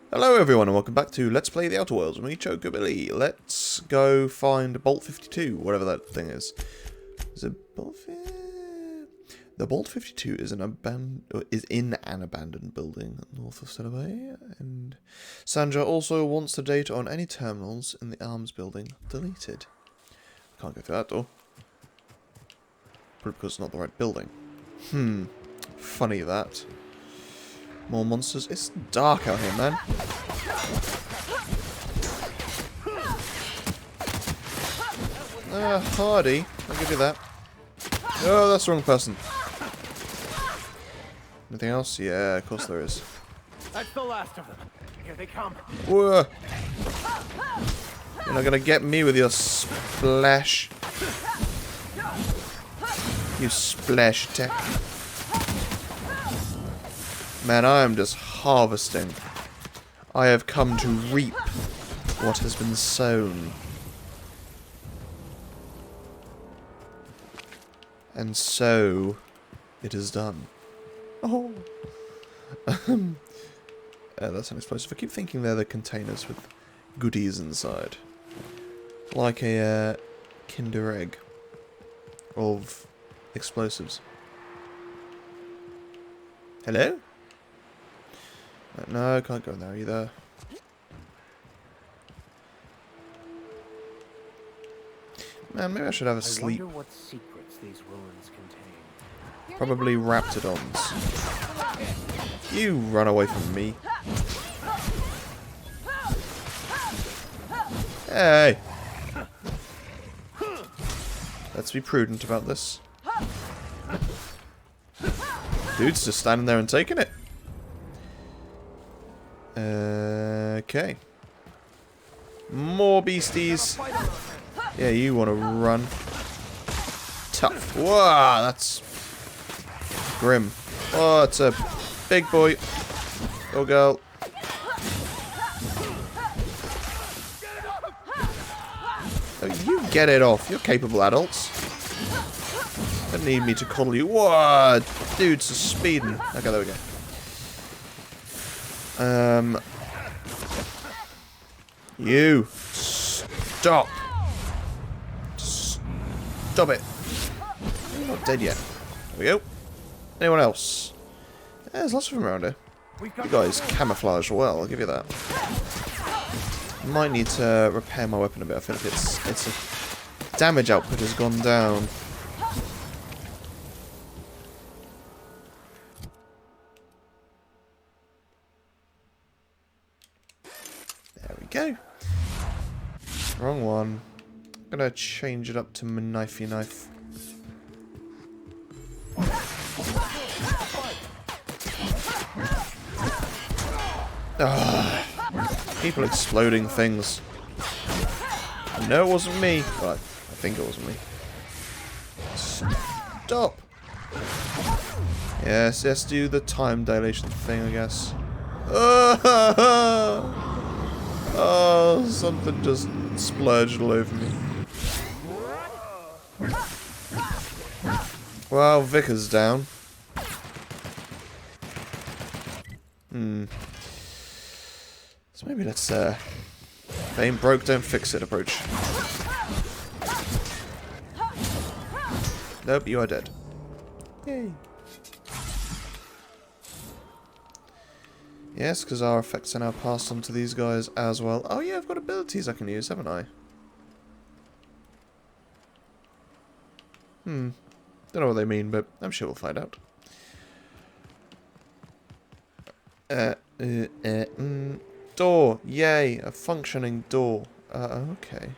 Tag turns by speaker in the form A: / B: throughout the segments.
A: Hello everyone and welcome back to Let's Play the Outer Worlds with me, Chocobilly. Let's go find Bolt 52, whatever that thing is. Is it Bolt 52? The Bolt 52 is in an abandoned building north of Bay, and Sanjar also wants the data on any terminals in the arms building deleted. Can't go through that door. Probably because it's not the right building. Funny that. More monsters. It's dark out here, man. Hardy. I'll give you that. Oh, that's the wrong person. Anything else? Yeah, of course there is.
B: That's the last of them. Here they come.
A: Whoa. You're not gonna get me with your splash. You splash tech. Man, I am just harvesting. I have come to reap what has been sown. And so, it is done. Oh. That's an explosive. I keep thinking they're the containers with goodies inside. Like a Kinder Egg of explosives. Hello? No, can't go in there either. Man, maybe I should have a sleep.
B: I wonder what secrets these ruins contain.
A: Probably raptidons. You run away from me. Hey! Let's be prudent about this. Dude's just standing there and taking it. Okay. More beasties. Yeah, you want to run. Tough. Wow, that's grim. Oh, it's a big boy. Go, girl. Oh, you get it off. You're capable adults. Don't need me to coddle you. Whoa, dude's just speeding. Okay, there we go. You stop. Stop it. You're not dead yet. There we go. Anyone else? Yeah, there's lots of them around here. You guys camouflage well, I'll give you that. Might need to repair my weapon a bit. I think its damage output has gone down. There we go. Wrong one. I'm gonna change it up to my knifey knife. People exploding things. No, it wasn't me. Well, I think it wasn't me. Stop. Yes, let's do the time dilation thing, I guess. Oh, something just splurged all over me. Well, Vicar's down. So maybe let's, if it ain't broke, don't fix it approach. Nope, you are dead. Yay. Yes, because our effects are now passed on to these guys as well. Oh yeah, I've got abilities I can use, haven't I? Don't know what they mean, but I'm sure we'll find out. Door! Yay! A functioning door. Okay.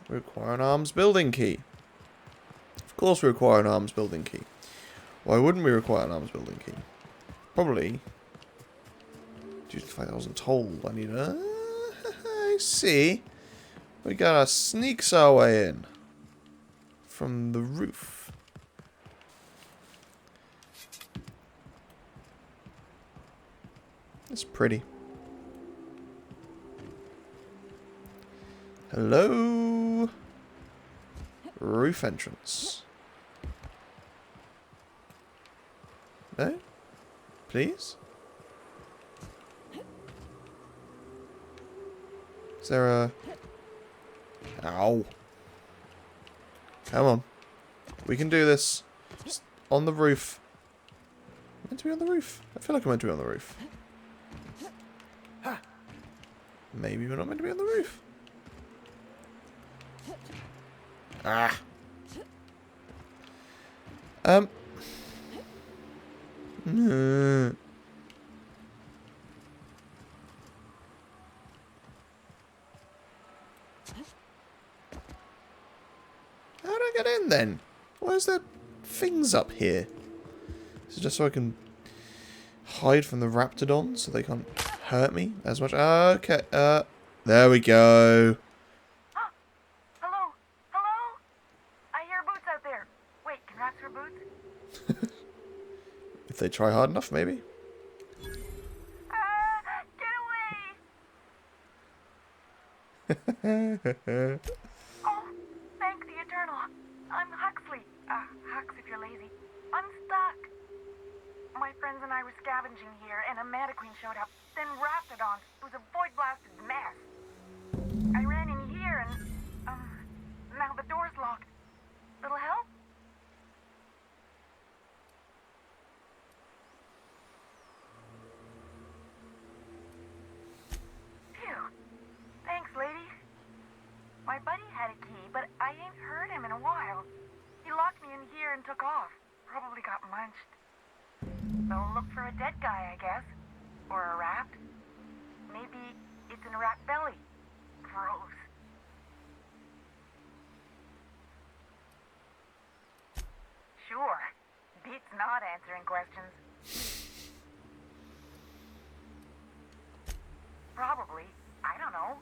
A: We require an arms building key. Of course we require an arms building key. Why wouldn't we require an arms building key? Probably due to the fact I wasn't told. I need a... I see. We gotta sneak our way in. From the roof. It's pretty. Hello? Roof entrance. No? Please? Is there a... Ow. Come on. We can do this. Just on the roof. I'm meant to be on the roof. I feel like I'm meant to be on the roof. Maybe we're not meant to be on the roof. Ah. No. How do I get in then? Why is there things up here? Is it just so I can hide from the raptidons so they can't hurt me as much? Okay, there we go.
C: Huh? Hello? Hello? I hear boots out there. Wait, can rats wear boots?
A: If they try hard enough, maybe.
C: Get away! Oh, thank the Eternal. I'm Huxley. Hux if you're lazy. I'm stuck. My friends and I were scavenging here, and a Mana Queen showed up. Then raptidons. It was a void-blasted mess. I ran in here, and, now the door's locked. Little help? Phew. Thanks, lady. My buddy had a key, but I ain't heard him in a while. He locked me in here and took off. Probably got munched. So look for a dead guy, I guess. Or a rat. Maybe it's in a rat belly. Gross. Sure. Beats not answering questions. Probably. I don't know.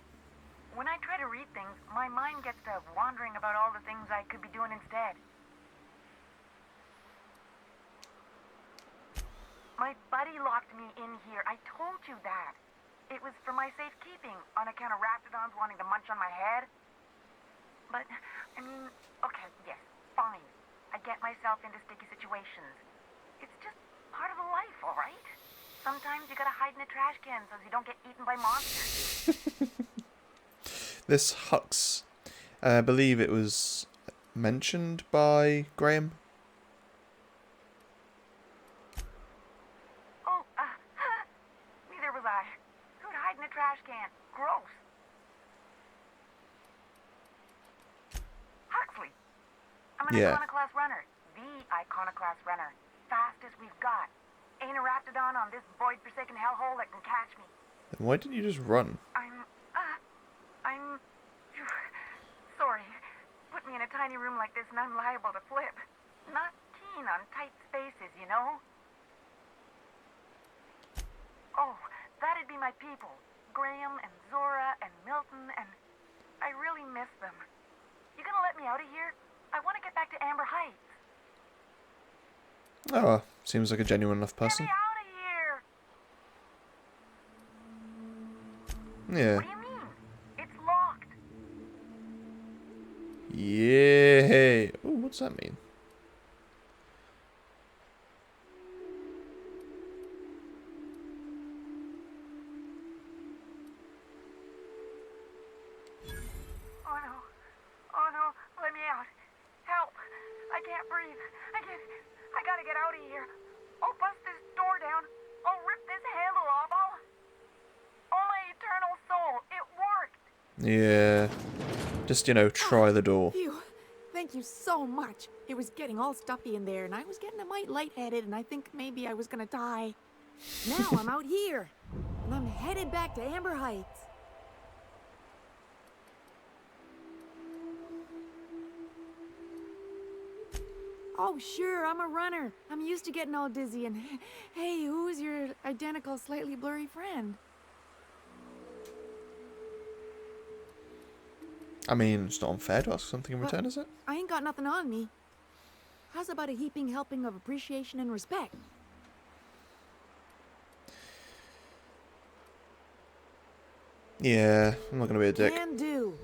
C: When I try to read things, my mind gets to wandering about all the things I could be doing instead. My buddy locked me in here. I told you that. It was for my safekeeping, on account of raptidons wanting to munch on my head. But, I mean, okay, yes, fine. I get myself into sticky situations. It's just part of life, all right? Sometimes you gotta hide in a trash can so you don't get eaten by monsters.
A: This Hux, I believe it was mentioned by Graham.
C: Oh, neither was I. Who'd hide in a trash can? Gross. Huxley. I'm an
A: Yeah.
C: iconoclast runner. The iconoclast runner. Fastest we've got. Ain't a raptidon on this void-forsaken hellhole that can catch me.
A: Then why didn't you just run?
C: I'm sorry. Put me in a tiny room like this and I'm liable to flip. Not keen on tight spaces, you know? Oh, that'd be my people. Graham and Zora and Milton, and I really miss them. You gonna let me out of here? I want to get back to Amber Heights.
A: Oh, seems like a genuine enough
C: Get
A: person.
C: me out of here!
A: Yeah.
C: What do you mean? It's locked.
A: Yay! Ooh, what's that mean?
C: Oh no, let me out. Help! I can't breathe. I gotta get out of here. I'll bust this door down. I'll rip this handle off. Oh my eternal soul, it worked!
A: Yeah. Just, you know, try the door.
D: Phew. Thank you so much. It was getting all stuffy in there, and I was getting a mite lightheaded, and I think maybe I was gonna die. Now I'm out here, and I'm headed back to Amber Heights. Oh, sure, I'm a runner. I'm used to getting all dizzy, and hey, who's your identical, slightly blurry friend?
A: I mean, it's not unfair to ask something in return, is it?
D: I ain't got nothing on me. How's about a heaping helping of appreciation and respect?
A: Yeah, I'm not gonna be a dick.
D: Can do.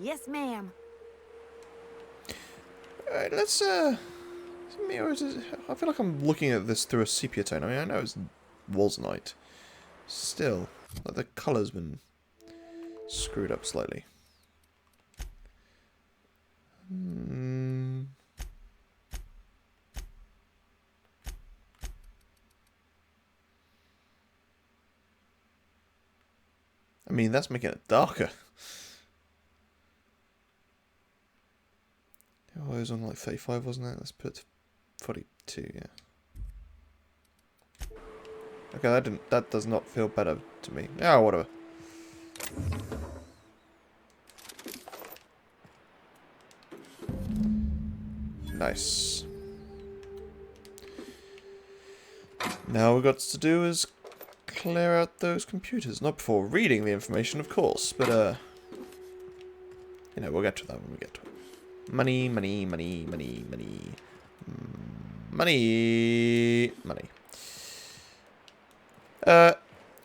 D: Yes, ma'am.
A: Alright, let's Is it me or is it... I feel like I'm looking at this through a sepia tone. I mean, I know it was night. Still, like the colour's been screwed up slightly. I mean, that's making it darker. Oh, it was on like 35, wasn't it? Let's put 42, yeah. Okay, that does not feel better to me. Yeah, whatever. Nice. Now all we've got to do is clear out those computers. Not before reading the information, of course, but, you know, we'll get to that when we get to it. Money, money, money, money, money. Money. Money.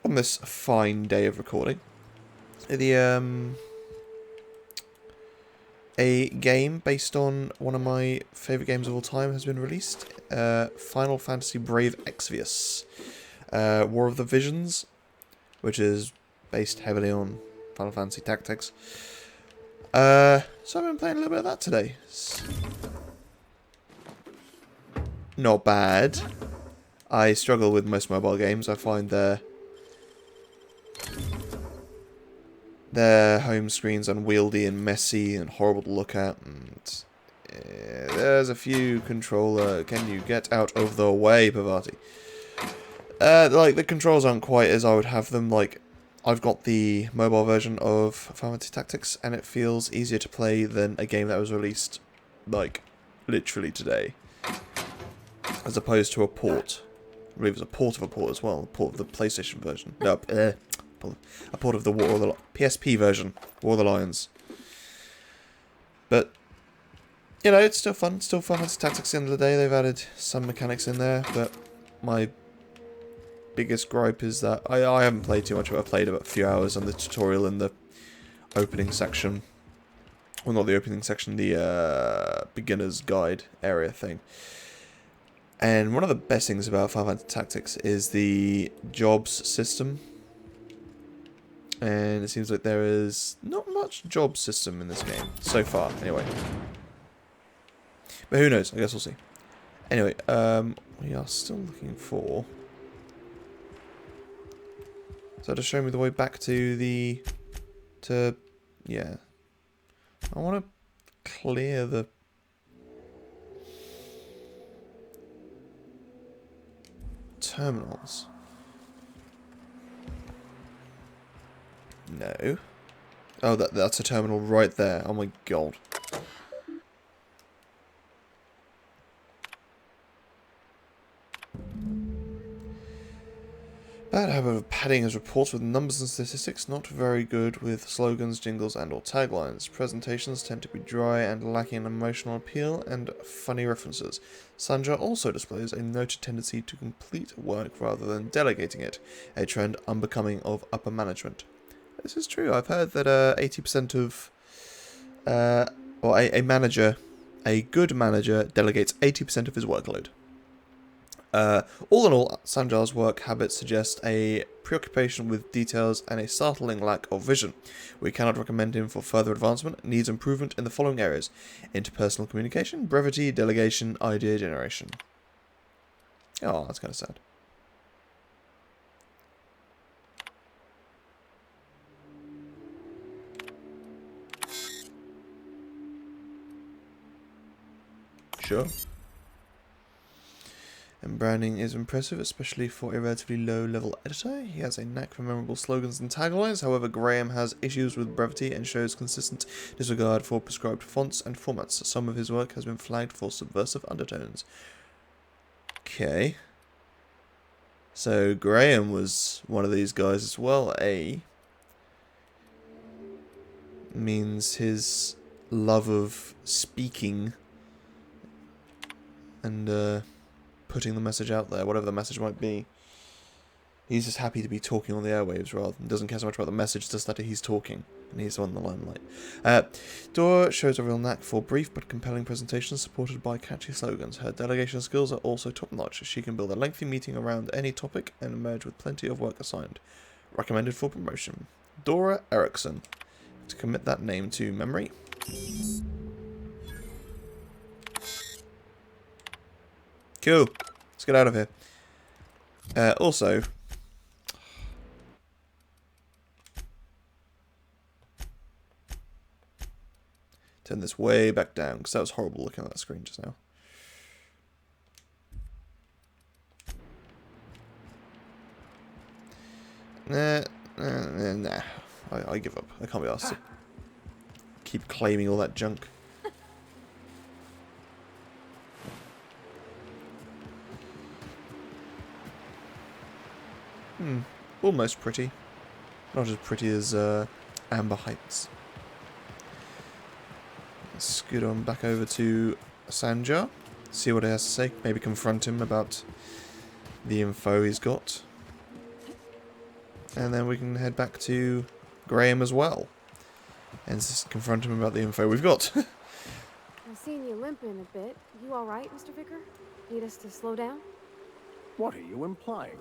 A: On this fine day of recording, a game based on one of my favourite games of all time has been released. Final Fantasy Brave Exvius. War of the Visions, which is based heavily on Final Fantasy Tactics. So I've been playing a little bit of that today. It's not bad. I struggle with most mobile games. I find their home screens unwieldy and messy and horrible to look at. And there's a few controller. Can you get out of the way, Pavati? Like the controls aren't quite as I would have them. Like I've got the mobile version of Final Fantasy Tactics, and it feels easier to play than a game that was released, like, literally today. As opposed to a port. I believe it was a port of a port as well. A port of the PlayStation version. No, a port of the War of the PSP version. War of the Lions. But, you know, it's still fun. Still Final Fantasy Tactics at the end of the day. They've added some mechanics in there, but my biggest gripe is that I haven't played too much of it. I played about a few hours on the tutorial in the opening section. Well, not the opening section, the beginner's guide area thing. And one of the best things about Final Fantasy Tactics is the jobs system. And it seems like there is not much job system in this game, so far, anyway. But who knows, I guess we'll see. Anyway, we are still looking for... So just show me the way back to yeah. I want to clear the... terminals. No. Oh, that's a terminal right there. Oh my god. Bad habit of padding his reports with numbers and statistics, not very good with slogans, jingles, and or taglines. Presentations tend to be dry and lacking in emotional appeal and funny references. Sanjar also displays a noted tendency to complete work rather than delegating it, a trend unbecoming of upper management. This is true. I've heard that 80% of, or a manager, a good manager, delegates 80% of his workload. All in all, Sanjar's work habits suggest a preoccupation with details and a startling lack of vision. We cannot recommend him for further advancement, needs improvement in the following areas: interpersonal communication, brevity, delegation, idea generation. Oh, that's kind of sad. Sure. And branding is impressive, especially for a relatively low-level editor. He has a knack for memorable slogans and taglines. However, Graham has issues with brevity and shows consistent disregard for prescribed fonts and formats. Some of his work has been flagged for subversive undertones. Okay. So Graham was one of these guys as well. A means his love of speaking and putting the message out there, whatever the message might be. He's just happy to be talking on the airwaves rather than doesn't care so much about the message, just that he's talking. and he's on the limelight. Dora shows a real knack for brief but compelling presentations supported by catchy slogans. Her delegation skills are also top-notch. She can build a lengthy meeting around any topic and emerge with plenty of work assigned. Recommended for promotion. Dora Erickson. To commit that name to memory. Cool. Let's get out of here. Also... turn this way back down, because that was horrible looking at that screen just now. Nah. I give up. I can't be asked to keep claiming all that junk. Almost pretty. Not as pretty as Amber Heights. Let's scoot on back over to Sanjar. See what he has to say. Maybe confront him about the info he's got. And then we can head back to Graham as well. And just confront him about the info we've got.
E: I've seen you limping a bit. You alright, Mr. Vicar? Need us to slow down?
B: What are you implying?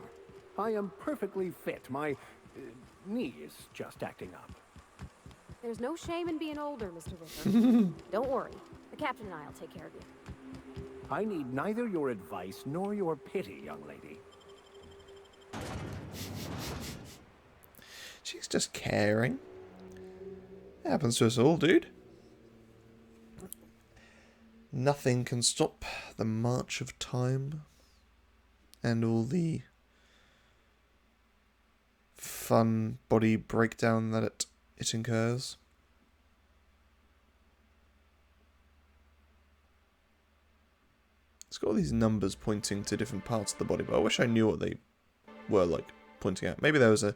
B: I am perfectly fit. My knee is just acting up.
E: There's no shame in being older, Mr. Vicar. Don't worry. The captain and I will take care of you.
B: I need neither your advice nor your pity, young lady.
A: She's just caring. It happens to us all, dude. Nothing can stop the march of time and all the fun body breakdown that it incurs. It's got all these numbers pointing to different parts of the body, but I wish I knew what they were like pointing at. Maybe there was a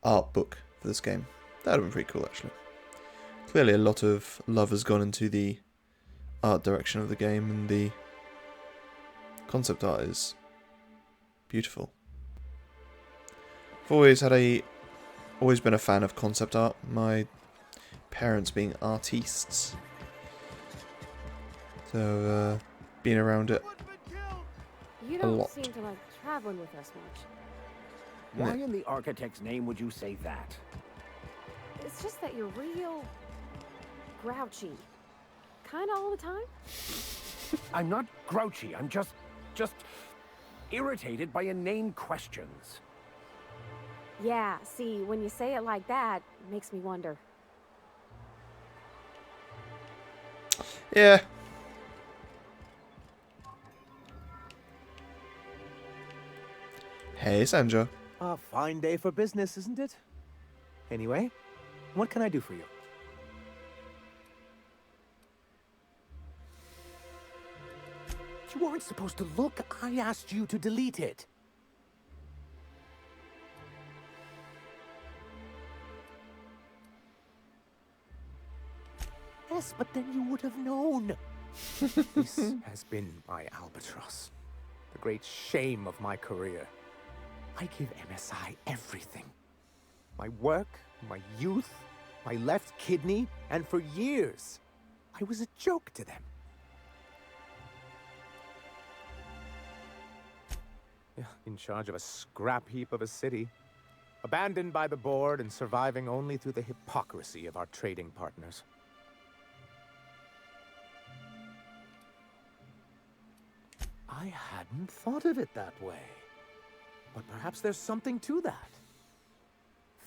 A: art book for this game. That would have been pretty cool, actually. Clearly a lot of love has gone into the art direction of the game, and the concept art is beautiful. I've always been a fan of concept art, my parents being artistes. So, being around it
E: You
A: a
E: don't
A: lot.
E: seem to like traveling with us much.
B: Why in the architect's name would you say that?
E: It's just that you're real grouchy. Kinda all the time.
B: I'm not grouchy. I'm just irritated by inane questions.
E: Yeah, see, when you say it like that, it makes me wonder.
A: Yeah. Hey, Sanjar.
F: A fine day for business, isn't it? Anyway, what can I do for you? You weren't supposed to look. I asked you to delete it. Yes, but then you would have known. This has been my albatross. The great shame of my career. I give MSI everything. My work, my youth, my left kidney, and for years, I was a joke to them. In charge of a scrap heap of a city, abandoned by the board and surviving only through the hypocrisy of our trading partners. I hadn't thought of it that way. But perhaps there's something to that.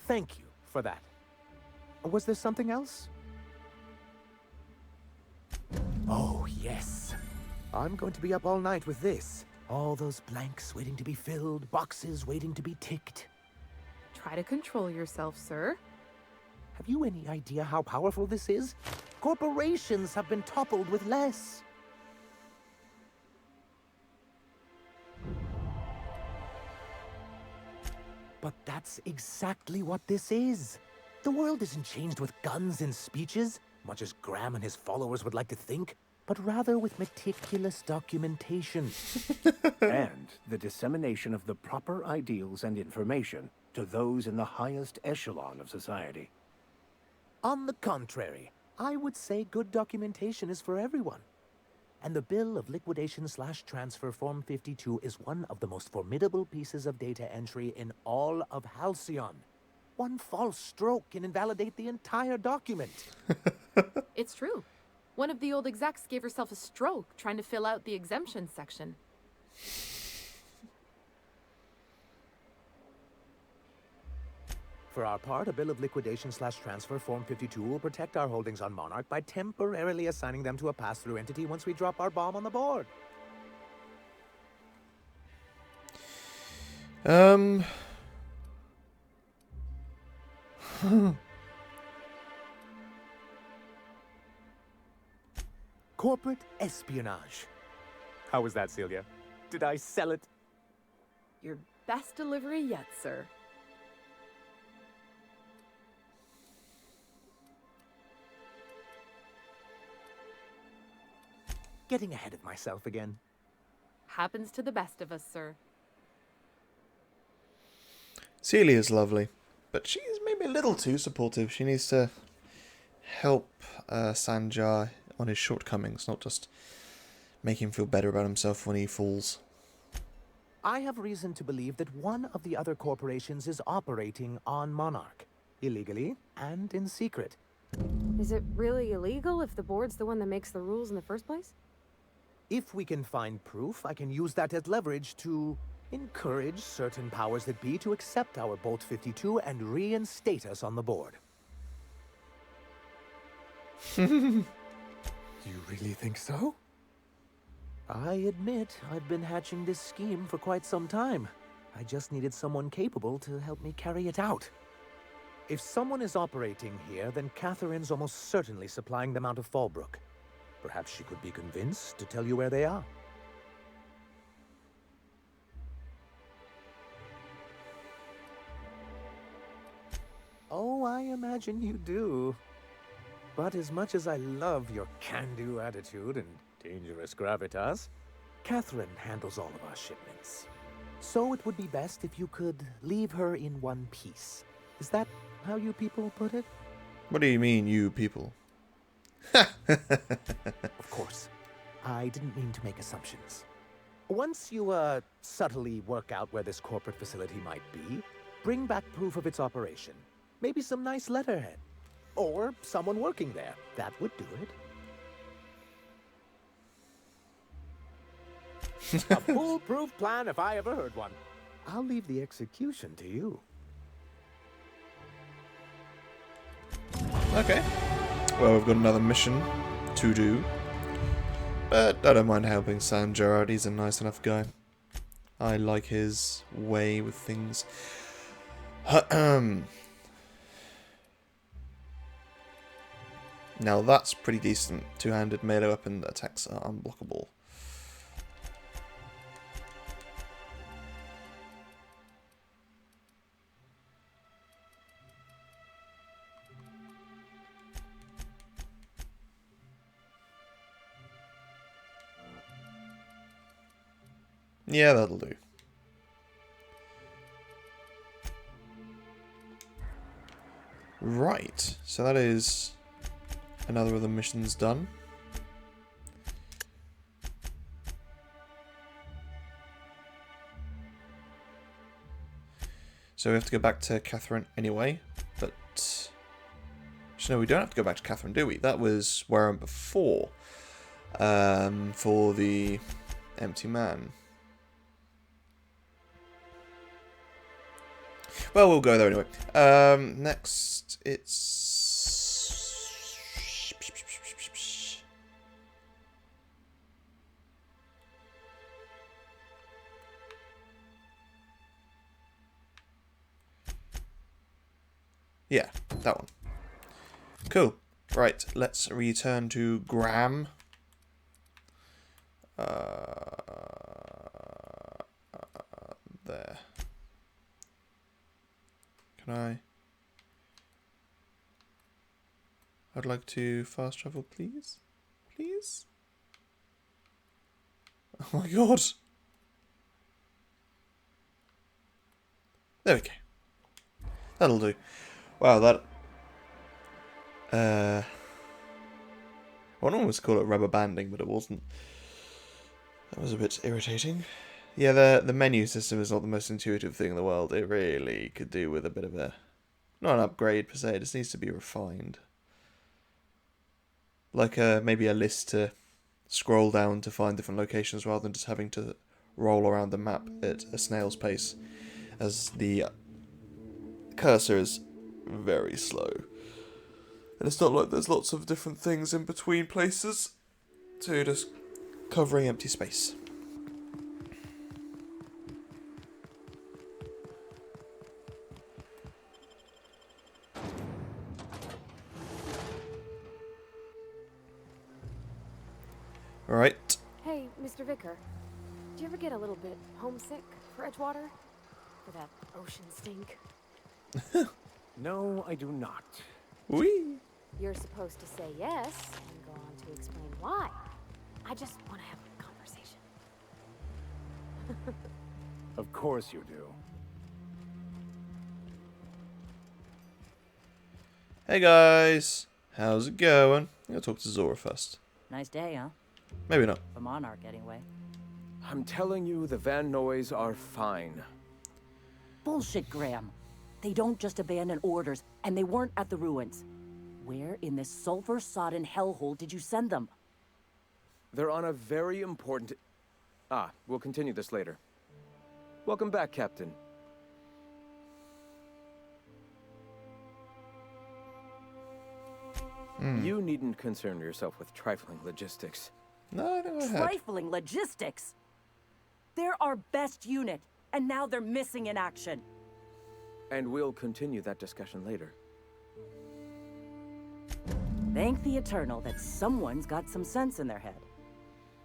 F: Thank you for that. Was there something else? Oh, yes. I'm going to be up all night with this. All those blanks waiting to be filled, boxes waiting to be ticked.
G: Try to control yourself, sir.
F: Have you any idea how powerful this is? Corporations have been toppled with less. But that's exactly what this is. The world isn't changed with guns and speeches, much as Graham and his followers would like to think, but rather with meticulous documentation.
B: And the dissemination of the proper ideals and information to those in the highest echelon of society.
F: On the contrary, I would say good documentation is for everyone. And the bill of liquidation/transfer Form 52 is one of the most formidable pieces of data entry in all of Halcyon. One false stroke can invalidate the entire document.
G: It's true. One of the old execs gave herself a stroke trying to fill out the exemption section.
F: For our part, a bill of liquidation/transfer Form 52 will protect our holdings on Monarch by temporarily assigning them to a pass-through entity once we drop our bomb on the board. Corporate espionage. How was that, Celia? Did I sell it?
G: Your best delivery yet, sir.
F: Getting ahead of myself again.
G: Happens to the best of us, sir.
A: Celia's lovely, but she's maybe a little too supportive. She needs to help Sanjar on his shortcomings, not just make him feel better about himself when he falls.
F: I have reason to believe that one of the other corporations is operating on Monarch, illegally and in secret.
E: Is it really illegal if the board's the one that makes the rules in the first place?
F: If we can find proof, I can use that as leverage to encourage certain powers that be to accept our Bolt 52 and reinstate us on the board. You really think so? I admit I've been hatching this scheme for quite some time. I just needed someone capable to help me carry it out. If someone is operating here, then Catherine's almost certainly supplying them out of Fallbrook. Perhaps she could be convinced to tell you where they are. Oh, I imagine you do. But as much as I love your can-do attitude and dangerous gravitas, Catherine handles all of our shipments. So it would be best if you could leave her in one piece. Is that how you people put it?
A: What do you mean, you people?
F: Of course. I didn't mean to make assumptions. Once you, subtly work out where this corporate facility might be, bring back proof of its operation. Maybe some nice letterhead. Or someone working there. That would do it. A foolproof plan if I ever heard one. I'll leave the execution to you.
A: Okay. Well, we've got another mission to do. But I don't mind helping Sanjar out. He's a nice enough guy. I like his way with things. Now that's pretty decent. Two-handed melee weapon attacks are unblockable. Yeah, that'll do. Right, so that is another of the missions done. So we have to go back to Catherine anyway, but... No, we don't have to go back to Catherine, do we? That was where I went before, for the empty man. Well, we'll go there anyway. Next, it's... Yeah, that one. Cool. Right, let's return to Graham. There. Can I? I'd like to fast travel, please. Please? Oh my god. There we go. That'll do. Wow, that... I want to almost call it rubber banding, but it wasn't. That was a bit irritating. Yeah, the menu system is not the most intuitive thing in the world. It really could do with a bit of a... not an upgrade per se, it just needs to be refined. Like maybe a list to scroll down to find different locations rather than just having to roll around the map at a snail's pace, as the cursor is very slow. And it's not like there's lots of different things in between places, so you're just covering empty space. Alright.
E: Hey, Mr. Vicar. Do you ever get a little bit homesick for Edgewater? For that ocean stink?
B: No, I do not.
A: Whee!
E: You're supposed to say yes and go on to explain why. I just want to have a conversation.
B: Of course you do.
A: Hey guys! How's it going? I'm gonna talk to Zora first.
H: Nice day, huh?
A: Maybe not.
H: For Monarch, anyway.
B: I'm telling you, the Van Noys are fine.
H: Bullshit, Graham. They don't just abandon orders, and they weren't at the ruins. Where in this sulfur-sodden hellhole did you send them?
B: They're on a very important... Ah, we'll continue this later. Welcome back, Captain. You needn't concern yourself with trifling logistics.
A: No, I never had.
H: Trifling logistics! They're our best unit, and now they're missing in action.
B: And we'll continue that discussion later.
H: Thank the Eternal that someone's got some sense in their head.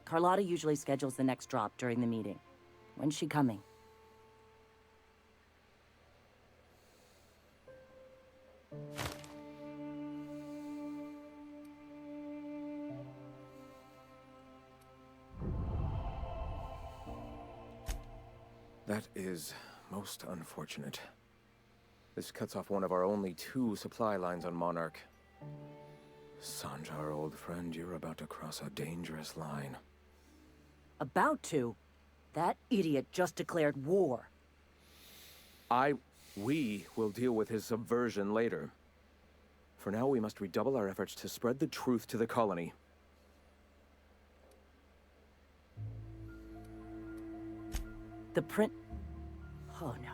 H: Carlotta usually schedules the next drop during the meeting. When's she coming?
B: That is most unfortunate. This cuts off one of our only 2 supply lines on Monarch. Sanjar, old friend, you're about to cross a dangerous line.
H: About to? That idiot just declared war.
B: We will deal with his subversion later. For now, we must redouble our efforts to spread the truth to the colony.
H: The print... Oh no.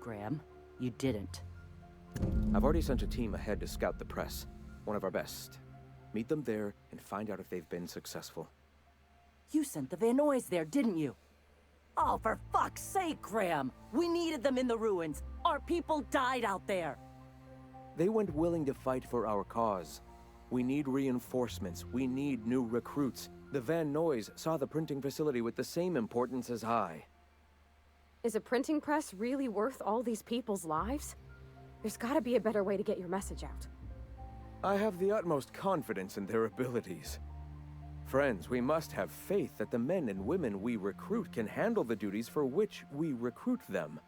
H: Graham, you didn't.
B: I've already sent a team ahead to scout the press. One of our best. Meet them there and find out if they've been successful.
H: You sent the Van Noys there, didn't you? Oh, for fuck's sake, Graham! We needed them in the ruins. Our people died out there.
B: They went willing to fight for our cause. We need reinforcements. We need new recruits. The Van Noys saw the printing facility with the same importance as I.
E: Is a printing press really worth all these people's lives? There's gotta be a better way to get your message out.
B: I have the utmost confidence in their abilities. Friends, we must have faith that the men and women we recruit can handle the duties for which we recruit them.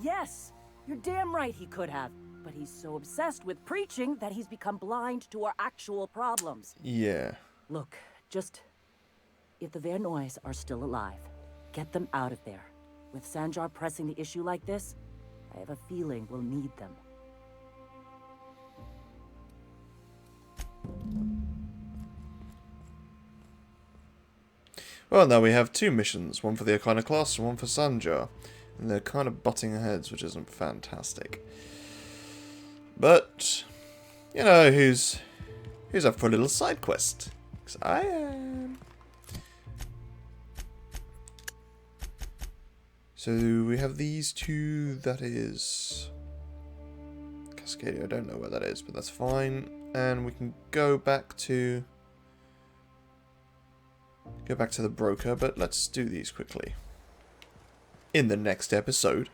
H: Yes! You're damn right he could have. But he's so obsessed with preaching that he's become blind to our actual problems.
A: Yeah.
H: Look, just... if the Van Noys are still alive, get them out of there. With Sanjar pressing the issue like this, I have a feeling we'll need them.
A: Well, now we have 2 missions. One for the Iconoclast and one for Sanjar. And they're kind of butting heads, which isn't fantastic. But, you know, who's up for a little side quest? Because I am. So we have these 2, that is... Cascadia, I don't know where that is, but that's fine. And we can go back to... the broker, but let's do these quickly. In the next episode.